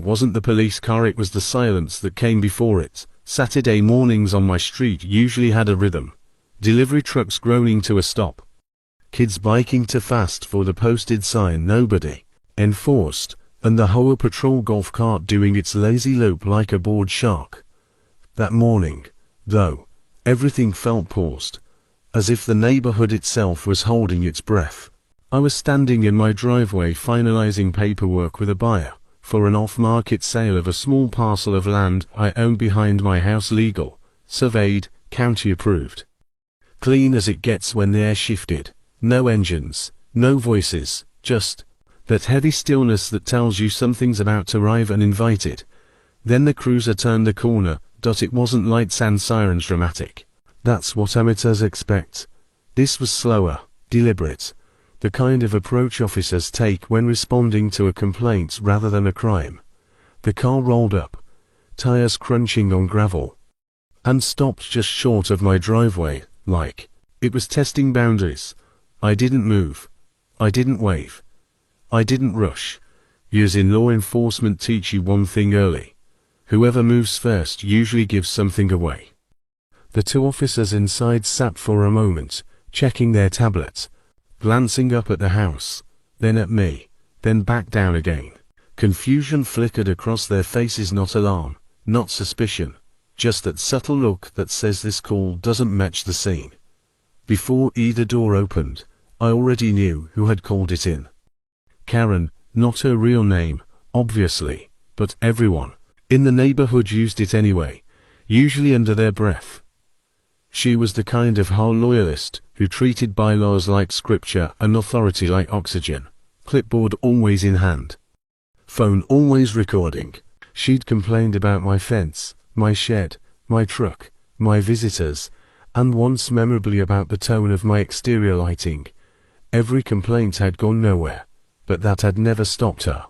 It wasn't the police car, it was the silence that came before it. Saturday mornings on my street usually had a rhythm. Delivery trucks groaning to a stop. Kids biking too fast for the posted sign nobody enforced, and the HOA patrol golf cart doing its lazy lope like a bored shark. That morning, though, everything felt paused, as if the neighborhood itself was holding its breath. I was standing in my driveway finalizing paperwork with a buyer for an off-market sale of a small parcel of land I owned behind my house, legal, surveyed, county approved. Clean as it gets when the air shifted. No engines, no voices, just that heavy stillness that tells you something's about to arrive uninvited. Then the cruiser turned the corner. It wasn't lights and sirens dramatic. That's what amateurs expect. This was slower, deliberate, the kind of approach officers take when responding to a complaint rather than a crime. The car rolled up, tires crunching on gravel, and stopped just short of my driveway, like it was testing boundaries. I didn't move. I didn't wave. I didn't rush. Years in law enforcement teach you one thing early. Whoever moves first usually gives something away. The two officers inside sat for a moment, checking their tablets, glancing up at the house, then at me, then back down again. Confusion flickered across their faces, not alarm, not suspicion, just that subtle look that says this call doesn't match the scene. Before either door opened, I already knew who had called it in. Karen, not her real name, obviously, but everyone in the neighborhood used it anyway, usually under their breath. She was the kind of HOA loyalist who treated bylaws like scripture and authority like oxygen. Clipboard always in hand. Phone always recording. She'd complained about my fence, my shed, my truck, my visitors, and once memorably about the tone of my exterior lighting. Every complaint had gone nowhere, but that had never stopped her.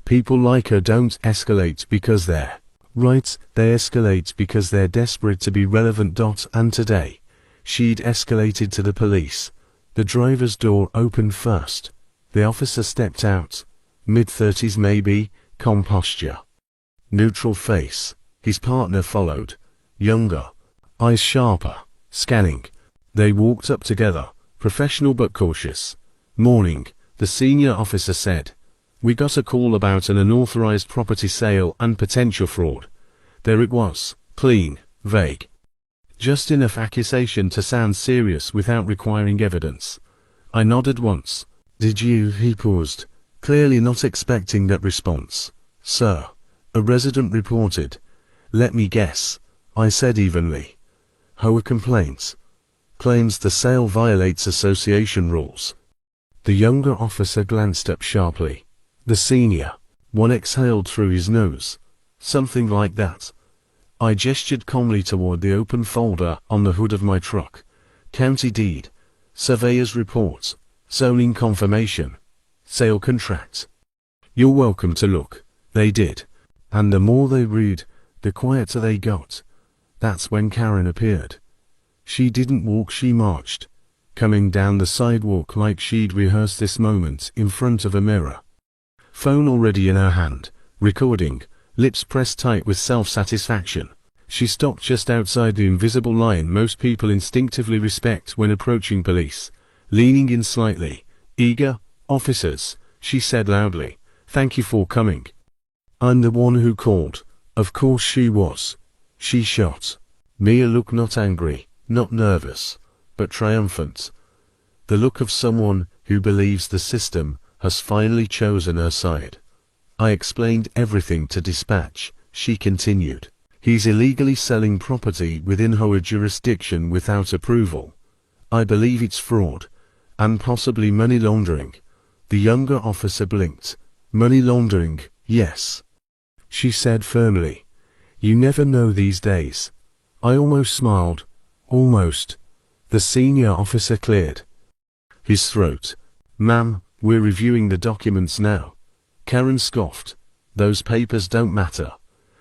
People like her don't escalate because they're right, they escalate because they're desperate to be relevant. And today, she'd escalated to the police. The driver's door opened first. The officer stepped out. Mid-30s maybe, calm posture. Neutral face. His partner followed. Younger. Eyes sharper. Scanning. They walked up together. Professional but cautious. Morning, the senior officer said. We got a call about an unauthorized property sale and potential fraud. There it was. Clean. Vague. Just enough accusation to sound serious without requiring evidence. I nodded once. Did you? He paused, clearly not expecting that response. Sir, a resident reported. Let me guess, I said evenly. HOA complaints. Claims the sale violates association rules. The younger officer glanced up sharply. The senior one exhaled through his nose. Something like that. I gestured calmly toward the open folder on the hood of my truck. County deed. Surveyor's report. Zoning confirmation. Sale contract. You're welcome to look. They did. And the more they read, the quieter they got. That's when Karen appeared. She didn't walk, she marched, coming down the sidewalk like she'd rehearsed this moment in front of a mirror. Phone already in her hand, recording, lips pressed tight with self-satisfaction. She stopped just outside the invisible line most people instinctively respect when approaching police. Leaning in slightly, eager, officers, she said loudly, thank you for coming. I'm the one who called. Of course she was. She shot me a look, not angry, not nervous, but triumphant. The look of someone who believes the system has finally chosen her side. I explained everything to dispatch. She continued. He's illegally selling property within HOA jurisdiction without approval. I believe it's fraud, and possibly money laundering. The younger officer blinked. Money laundering, yes. She said firmly. You never know these days. I almost smiled. Almost. The senior officer cleared his throat. Ma'am, we're reviewing the documents now. Karen scoffed. Those papers don't matter.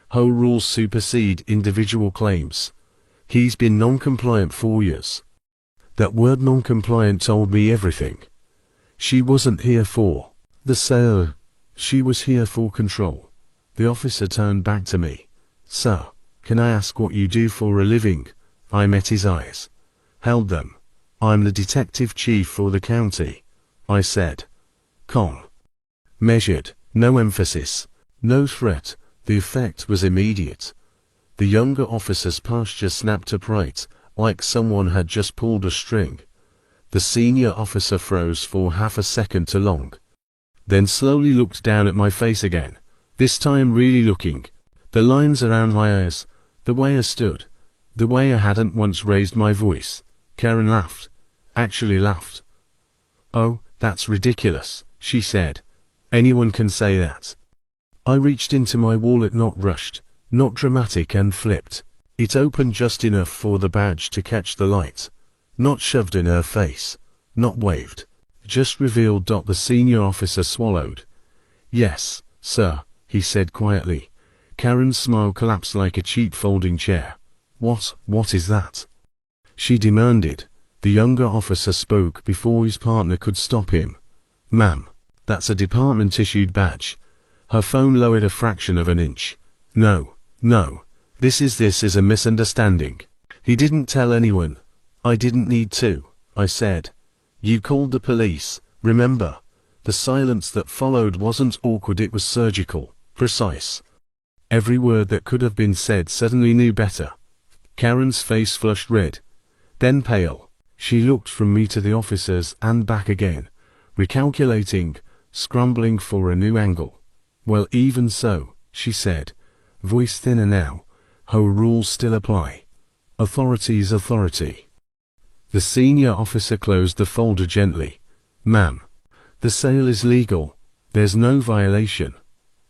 HOA rules supersede individual claims. He's been non-compliant for years. That word non-compliant told me everything. She wasn't here for the sale. She was here for control. The officer turned back to me. "Sir, can I ask what you do for a living?" I met his eyes. Held them. "I'm the detective chief for the county," I said. Calm. Measured. No emphasis. No threat. The effect was immediate. The younger officer's posture snapped upright, like someone had just pulled a string. The senior officer froze for half a second too long. Then slowly looked down at my face again. This time really looking. The lines around my eyes. The way I stood. The way I hadn't once raised my voice. Karen laughed. Actually laughed. "Oh, that's ridiculous," she said. "Anyone can say that." I reached into my wallet, not rushed, not dramatic, and flipped. It opened just enough for the badge to catch the light. Not shoved in her face. Not waved. Just revealed. The senior officer swallowed. "Yes, sir," he said quietly. Karen's smile collapsed like a cheap folding chair. What is that?" she demanded. The younger officer spoke before his partner could stop him. "Ma'am, that's a department-issued badge." Her phone lowered a fraction of an inch. No. This is a misunderstanding. He didn't tell anyone. I didn't need to," I said. "You called the police, remember?" The silence that followed wasn't awkward, it was surgical, precise. Every word that could have been said suddenly knew better. Karen's face flushed red, then pale. She looked from me to the officers and back again, recalculating, scrambling for a new angle. "Well, even so," she said, voice thinner now, "HOA rules still apply. Authority is authority." The senior officer closed the folder gently. "Ma'am, the sale is legal. There's no violation.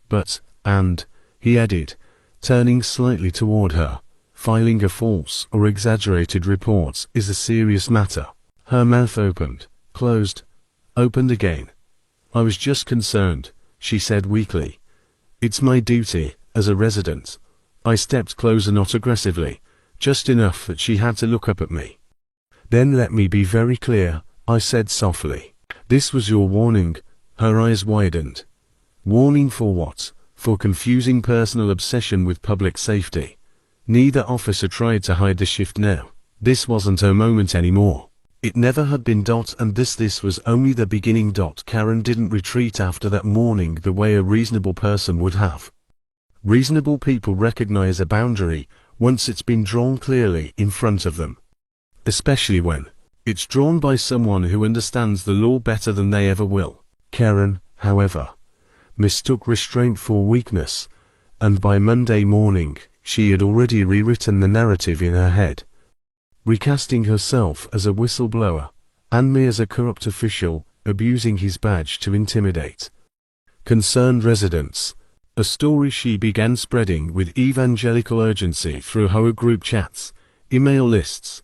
But, and," he added, turning slightly toward her, "filing a false or exaggerated report is a serious matter." Her mouth opened, closed, opened again. "I was just concerned," she said weakly. "It's my duty, as a resident." I stepped closer, not aggressively, just enough that she had to look up at me. "Then let me be very clear," I said softly. "This was your warning." Her eyes widened. "Warning for what?" "For confusing personal obsession with public safety." Neither officer tried to hide the shift now. This wasn't her moment anymore. It never had been. And this was only the beginning. Karen didn't retreat after that morning the way a reasonable person would have. Reasonable people recognize a boundary once it's been drawn clearly in front of them. Especially when it's drawn by someone who understands the law better than they ever will. Karen, however, mistook restraint for weakness, and by Monday morning, she had already rewritten the narrative in her head, recasting herself as a whistleblower, and me as a corrupt official, abusing his badge to intimidate concerned residents. A story she began spreading with evangelical urgency through HOA group chats, email lists,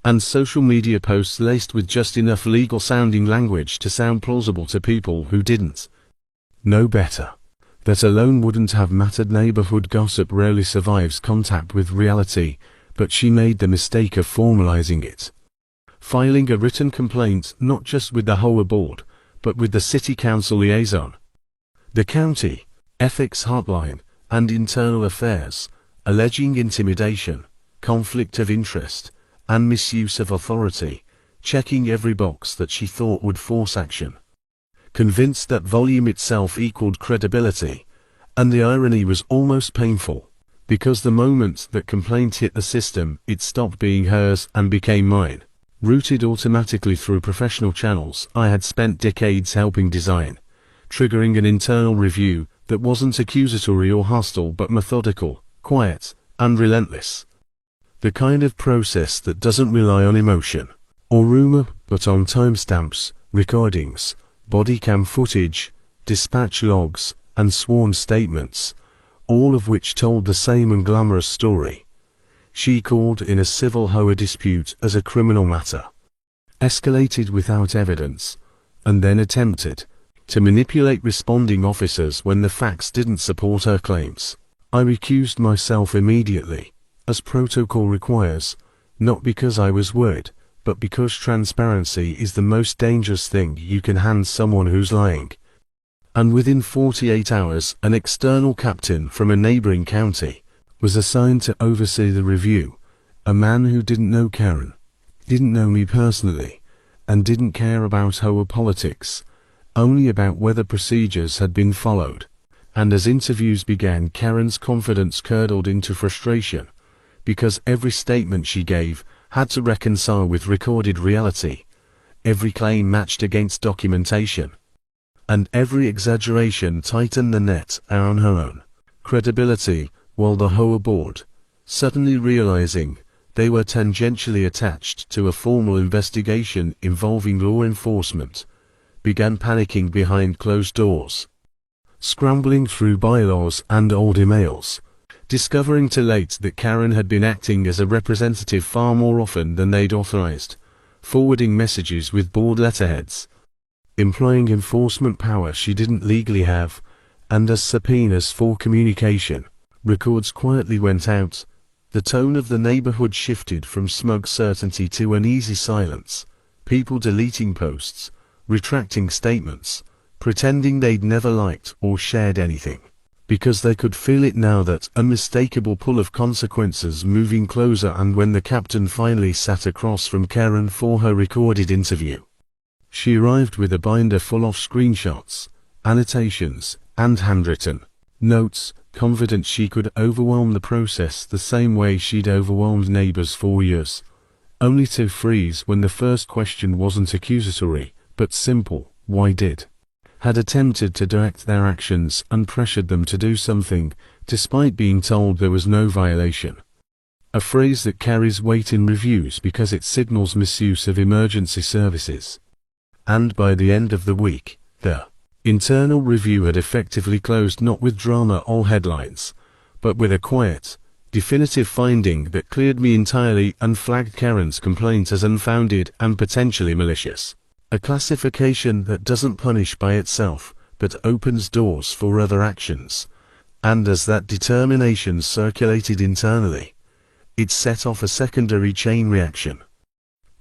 and social media posts laced with just enough legal-sounding language to sound plausible to people who didn't know better. That alone wouldn't have mattered. Neighborhood gossip rarely survives contact with reality, but she made the mistake of formalizing it. Filing a written complaint not just with the HOA board, but with the city council liaison, the county ethics hotline, and internal affairs, alleging intimidation, conflict of interest, and misuse of authority, checking every box that she thought would force action. Convinced that volume itself equaled credibility, and the irony was almost painful, because the moment that complaint hit the system, it stopped being hers and became mine, routed automatically through professional channels I had spent decades helping design, triggering an internal review that wasn't accusatory or hostile but methodical, quiet, and relentless. The kind of process that doesn't rely on emotion or rumor, but on timestamps, recordings, body cam footage, dispatch logs, and sworn statements, all of which told the same unglamorous story. She called in a civil HOA dispute as a criminal matter, escalated without evidence, and then attempted to manipulate responding officers when the facts didn't support her claims. I recused myself immediately, as protocol requires, not because I was worried, but because transparency is the most dangerous thing you can hand someone who's lying. and within 48 hours an external captain from a neighboring county was assigned to oversee the review, a man who didn't know Karen, didn't know me personally, and didn't care about HOA politics, only about whether procedures had been followed. And as interviews began, Karen's confidence curdled into frustration, because every statement she gave had to reconcile with recorded reality, every claim matched against documentation, and every exaggeration tightened the net on her own credibility, while the HOA board, suddenly realizing they were tangentially attached to a formal investigation involving law enforcement, began panicking behind closed doors, scrambling through bylaws and old emails, discovering too late that Karen had been acting as a representative far more often than they'd authorized, forwarding messages with board letterheads, implying enforcement power she didn't legally have, and as subpoenas for communication. Records quietly went out. The tone of the neighborhood shifted from smug certainty to uneasy silence, people deleting posts, retracting statements, pretending they'd never liked or shared anything, because they could feel it now, that unmistakable pull of consequences moving closer. And when the captain finally sat across from Karen for her recorded interview, she arrived with a binder full of screenshots, annotations, and handwritten notes, confident she could overwhelm the process the same way she'd overwhelmed neighbors for years, only to freeze when the first question wasn't accusatory, but simple: why did? Had attempted to direct their actions and pressured them to do something, despite being told there was no violation. A phrase that carries weight in reviews because it signals misuse of emergency services. And by the end of the week, the internal review had effectively closed, not with drama or headlines, but with a quiet, definitive finding that cleared me entirely and flagged Karen's complaint as unfounded and potentially malicious. A classification that doesn't punish by itself, but opens doors for other actions. And as that determination circulated internally, it set off a secondary chain reaction.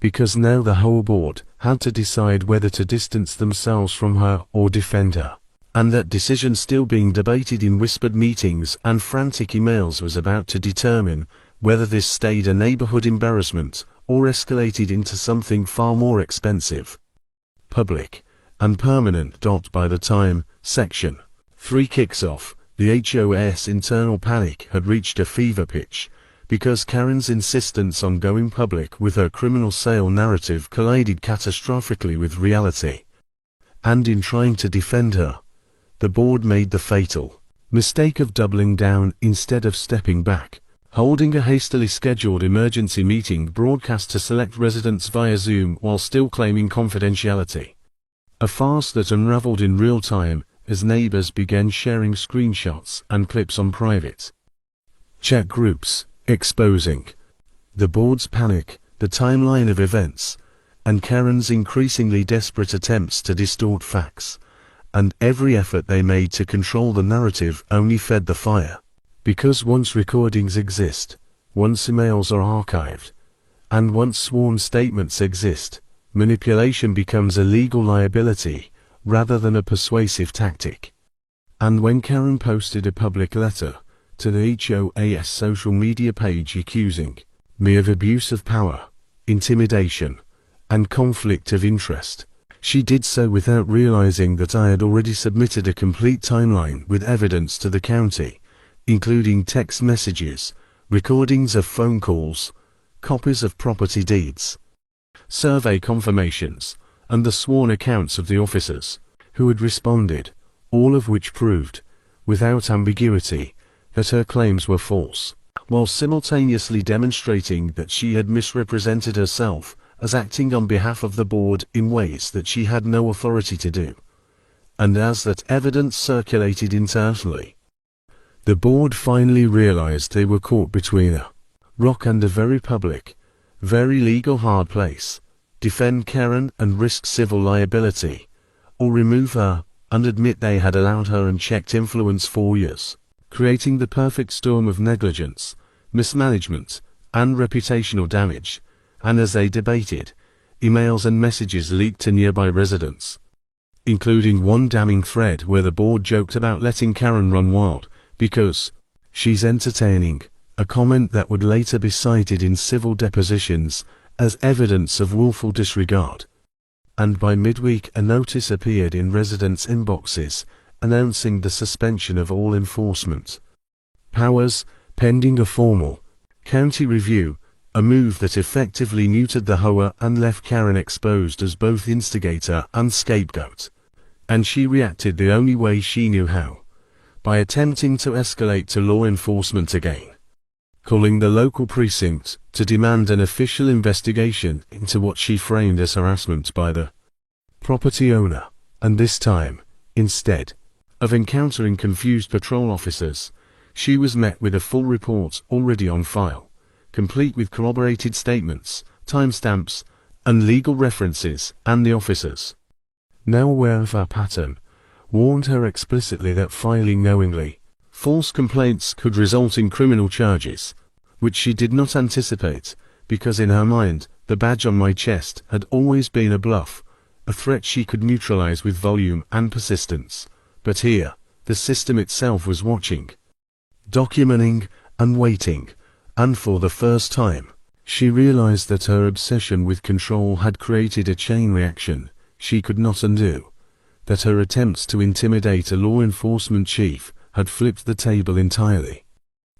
Because now the whole board had to decide whether to distance themselves from her or defend her. And that decision, still being debated in whispered meetings and frantic emails, was about to determine whether this stayed a neighborhood embarrassment or escalated into something far more expensive, public, and permanent. By the time Section 3 kicks off, the HOA's internal panic had reached a fever pitch, because Karen's insistence on going public with her criminal sale narrative collided catastrophically with reality. And in trying to defend her, the board made the fatal mistake of doubling down instead of stepping back, holding a hastily scheduled emergency meeting broadcast to select residents via Zoom while still claiming confidentiality. A farce that unraveled in real time as neighbors began sharing screenshots and clips on private chat groups, exposing the board's panic, the timeline of events, and Karen's increasingly desperate attempts to distort facts. And every effort they made to control the narrative only fed the fire. Because once recordings exist, once emails are archived, and once sworn statements exist, manipulation becomes a legal liability rather than a persuasive tactic. And when Karen posted a public letter to the HOA's social media page accusing me of abuse of power, intimidation, and conflict of interest, she did so without realizing that I had already submitted a complete timeline with evidence to the county, including text messages, recordings of phone calls, copies of property deeds, survey confirmations, and the sworn accounts of the officers who had responded, all of which proved, without ambiguity, that her claims were false, while simultaneously demonstrating that she had misrepresented herself as acting on behalf of the board in ways that she had no authority to do. And as that evidence circulated internally, the board finally realized they were caught between a rock and a very public, very legal hard place: defend Karen and risk civil liability, or remove her and admit they had allowed her unchecked influence for years, creating the perfect storm of negligence, mismanagement, and reputational damage. And as they debated, emails and messages leaked to nearby residents, including one damning thread where the board joked about letting Karen run wild, because she's entertaining, a comment that would later be cited in civil depositions as evidence of willful disregard. And by midweek a notice appeared in residents' inboxes announcing the suspension of all enforcement powers, pending a formal county review, a move that effectively neutered the HOA and left Karen exposed as both instigator and scapegoat. And she reacted the only way she knew how, by attempting to escalate to law enforcement again, calling the local precinct to demand an official investigation into what she framed as harassment by the property owner. And this time, instead of encountering confused patrol officers, she was met with a full report already on file, complete with corroborated statements, timestamps, and legal references, and the officers, now aware of her pattern, warned her explicitly that filing knowingly false complaints could result in criminal charges, which she did not anticipate, because in her mind, the badge on my chest had always been a bluff, a threat she could neutralize with volume and persistence. But here, the system itself was watching, documenting, and waiting, and for the first time, she realized that her obsession with control had created a chain reaction she could not undo, that her attempts to intimidate a law enforcement chief had flipped the table entirely,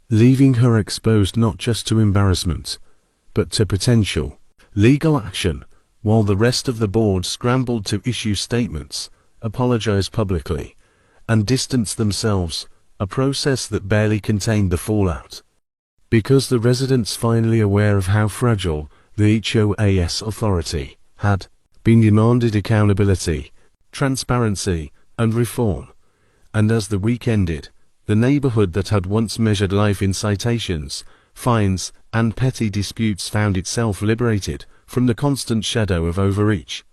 leaving her exposed not just to embarrassment, but to potential legal action, while the rest of the board scrambled to issue statements, apologize publicly, and distance themselves, a process that barely contained the fallout. Because the residents finally aware of how fragile the HOA's authority had been, demanded accountability, transparency, and reform. And as the week ended, the neighborhood that had once measured life in citations, fines, and petty disputes found itself liberated from the constant shadow of overreach.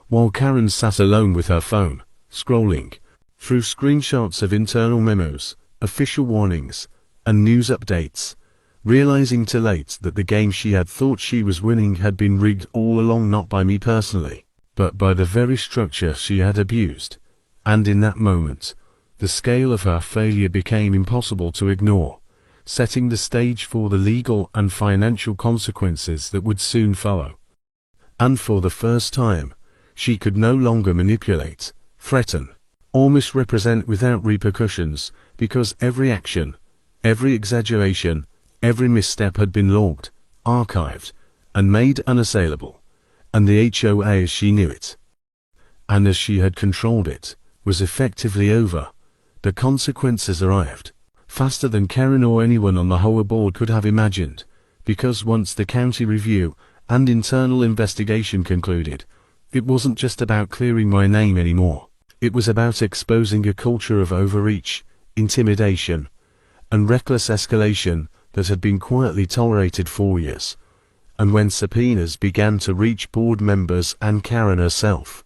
While Karen sat alone with her phone, scrolling through screenshots of internal memos, official warnings, and news updates, realizing too late that the game she had thought she was winning had been rigged all along, not by me personally, but by the very structure she had abused. And in that moment, the scale of her failure became impossible to ignore, setting the stage for the legal and financial consequences that would soon follow. And for the first time, she could no longer manipulate, threaten, or misrepresent without repercussions, because every action, every exaggeration, every misstep had been logged, archived, and made unassailable, and the HOA as she knew it, and as she had controlled it, was effectively over. The consequences arrived, faster than Karen or anyone on the HOA board could have imagined, because once the county review and internal investigation concluded, it wasn't just about clearing my name anymore. It was about exposing a culture of overreach, intimidation, and reckless escalation that had been quietly tolerated for years. And when subpoenas began to reach board members and Karen herself,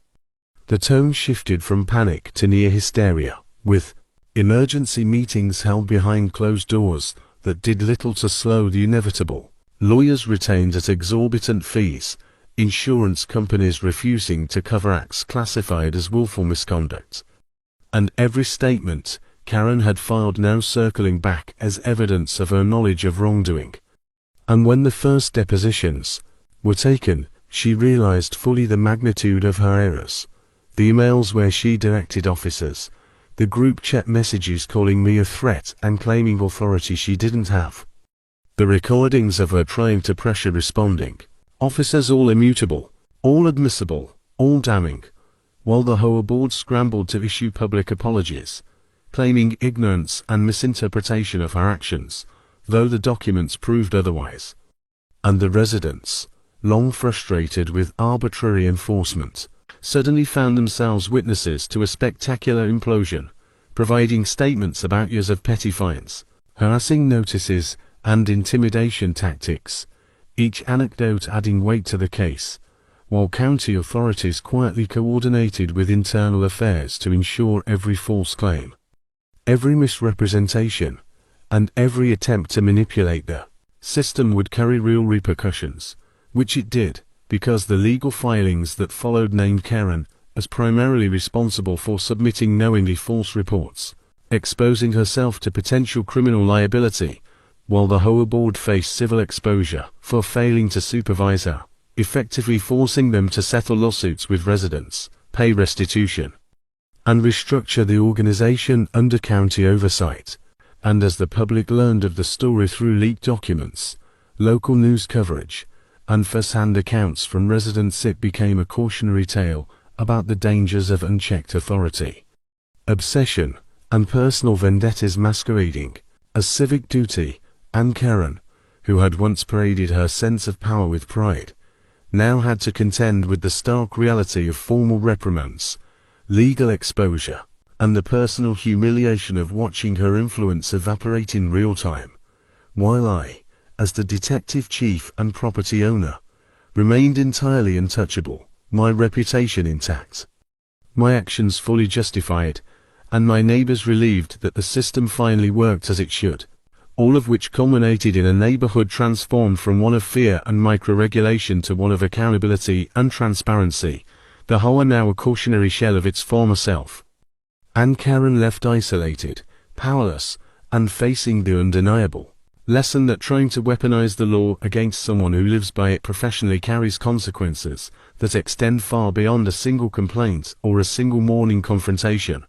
the tone shifted from panic to near hysteria, with emergency meetings held behind closed doors that did little to slow the inevitable, lawyers retained at exorbitant fees, insurance companies refusing to cover acts classified as willful misconduct, and every statement Karen had filed now circling back as evidence of her knowledge of wrongdoing. And when the first depositions were taken, she realized fully the magnitude of her errors. The emails where she directed officers, the group chat messages calling me a threat and claiming authority she didn't have, the recordings of her trying to pressure responding officers, all immutable, all admissible, all damning, while the HOA board scrambled to issue public apologies, claiming ignorance and misinterpretation of her actions, though the documents proved otherwise. And the residents, long frustrated with arbitrary enforcement, suddenly found themselves witnesses to a spectacular implosion, providing statements about years of petty fines, harassing notices, and intimidation tactics, each anecdote adding weight to the case, while county authorities quietly coordinated with internal affairs to ensure every false claim, every misrepresentation, and every attempt to manipulate the system would carry real repercussions, which it did, because the legal filings that followed named Karen as primarily responsible for submitting knowingly false reports, exposing herself to potential criminal liability, while the HOA board faced civil exposure for failing to supervise her, effectively forcing them to settle lawsuits with residents, pay restitution, and restructure the organization under county oversight. And as the public learned of the story through leaked documents, local news coverage, and first-hand accounts from residents, it became a cautionary tale about the dangers of unchecked authority, obsession, and personal vendettas masquerading as civic duty. Ann Karen, who had once paraded her sense of power with pride, now had to contend with the stark reality of formal reprimands, legal exposure, and the personal humiliation of watching her influence evaporate in real time, while I, as the detective chief and property owner, remained entirely untouchable, my reputation intact, my actions fully justified, and my neighbors relieved that the system finally worked as it should, all of which culminated in a neighborhood transformed from one of fear and microregulation to one of accountability and transparency, the HOA now a cautionary shell of its former self. Ann Karen left isolated, powerless, and facing the undeniable lesson that trying to weaponize the law against someone who lives by it professionally carries consequences that extend far beyond a single complaint or a single morning confrontation.